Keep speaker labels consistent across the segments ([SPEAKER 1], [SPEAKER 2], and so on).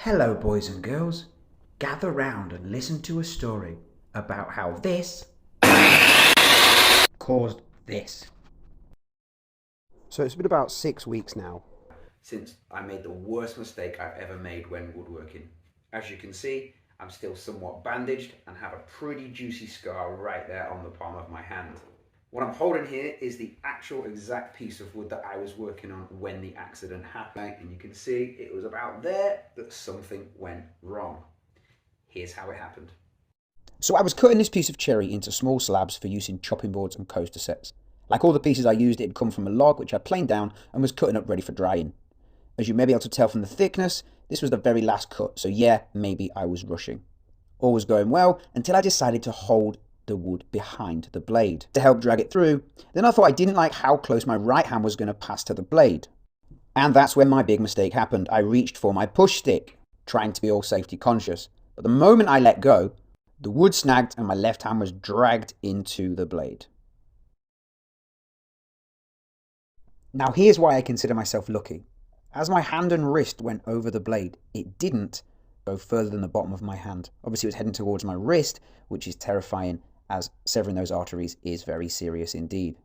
[SPEAKER 1] Hello, boys and girls. Gather round and listen to a story about how this caused this.
[SPEAKER 2] So it's been about 6 weeks now.
[SPEAKER 3] Since I made the worst mistake I've ever made when woodworking. As you can see, I'm still somewhat bandaged and have a pretty juicy scar right there on the palm of my hand. What I'm holding here is the actual exact piece of wood that I was working on when the accident happened, and you can see it was about there that something went wrong. Here's how it happened.
[SPEAKER 2] So I was cutting this piece of cherry into small slabs for use in chopping boards and coaster sets. Like all the pieces I used, it had come from a log which I planed down and was cutting up ready for drying. As you may be able to tell from the thickness, this was the very last cut, so yeah, maybe I was rushing. All was going well until I decided to hold the wood behind the blade to help drag it through. Then I thought I didn't like how close my right hand was going to pass to the blade. And that's when my big mistake happened. I reached for my push stick, trying to be all safety conscious. But the moment I let go, the wood snagged and my left hand was dragged into the blade. Now here's why I consider myself lucky. As my hand and wrist went over the blade, it didn't go further than the bottom of my hand. Obviously it was heading towards my wrist, which is terrifying, as severing those arteries is very serious indeed.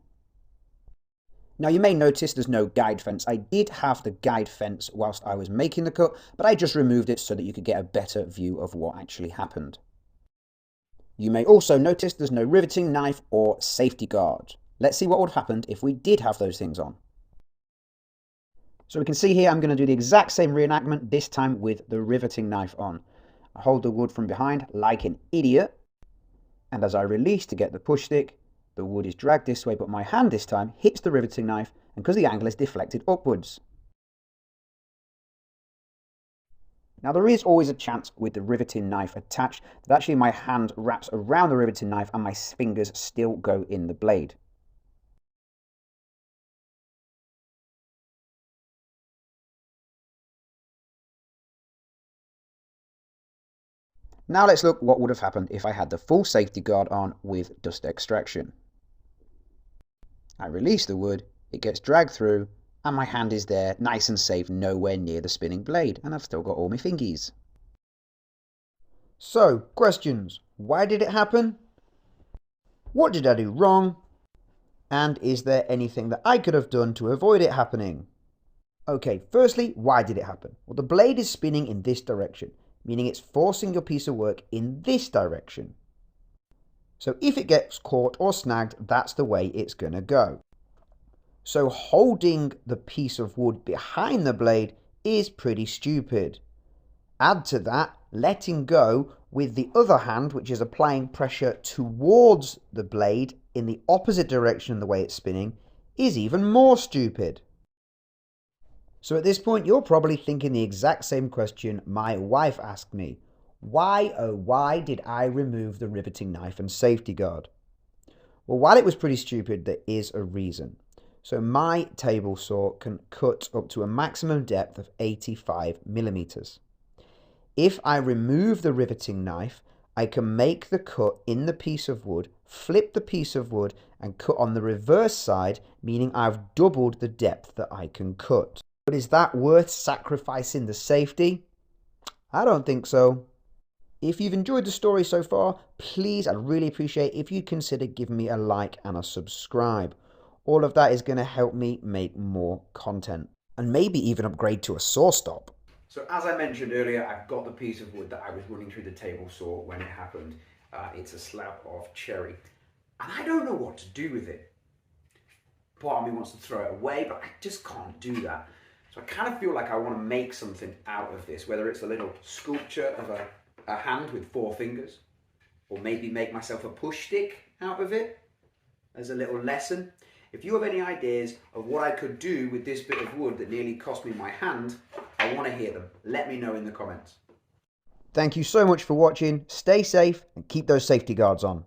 [SPEAKER 2] Now you may notice there's no guide fence. I did have the guide fence whilst I was making the cut, but I just removed it so that you could get a better view of what actually happened. You may also notice there's no riveting knife or safety guard. Let's see what would have happened if we did have those things on. So we can see here I'm going to do the exact same reenactment, this time with the riveting knife on. I hold the wood from behind like an idiot, and as I release to get the push stick, the wood is dragged this way, but my hand this time hits the riveting knife, and because the angle is deflected upwards. Now there is always a chance with the riveting knife attached that actually my hand wraps around the riveting knife and my fingers still go in the blade. Now let's look what would have happened if I had the full safety guard on with dust extraction. I release the wood, it gets dragged through, and my hand is there, nice and safe, nowhere near the spinning blade, and I've still got all my fingies. So, questions. Why did it happen? What did I do wrong? And is there anything that I could have done to avoid it happening? Okay, firstly, why did it happen? Well, the blade is spinning in this direction, meaning it's forcing your piece of work in this direction. So if it gets caught or snagged, that's the way it's going to go. So holding the piece of wood behind the blade is pretty stupid. Add to that, letting go with the other hand, which is applying pressure towards the blade in the opposite direction the way it's spinning, is even more stupid. So at this point, you're probably thinking the exact same question my wife asked me. Why, oh why, did I remove the riveting knife and safety guard? Well, while it was pretty stupid, there is a reason. So my table saw can cut up to a maximum depth of 85 millimeters. If I remove the riveting knife, I can make the cut in the piece of wood, flip the piece of wood, and cut on the reverse side, meaning I've doubled the depth that I can cut. But is that worth sacrificing the safety? I don't think so. If you've enjoyed the story so far, please, I'd really appreciate if you'd consider giving me a like and a subscribe. All of that is going to help me make more content and maybe even upgrade to a saw stop.
[SPEAKER 3] So as I mentioned earlier, I've got the piece of wood that I was running through the table saw when it happened. It's a slab of cherry. And I don't know what to do with it. Part of me wants to throw it away, but I just can't do that. So I kind of feel like I want to make something out of this, whether it's a little sculpture of a hand with 4 fingers, or maybe make myself a push stick out of it as a little lesson. If you have any ideas of what I could do with this bit of wood that nearly cost me my hand, I want to hear them. Let me know in the comments.
[SPEAKER 2] Thank you so much for watching. Stay safe and keep those safety guards on.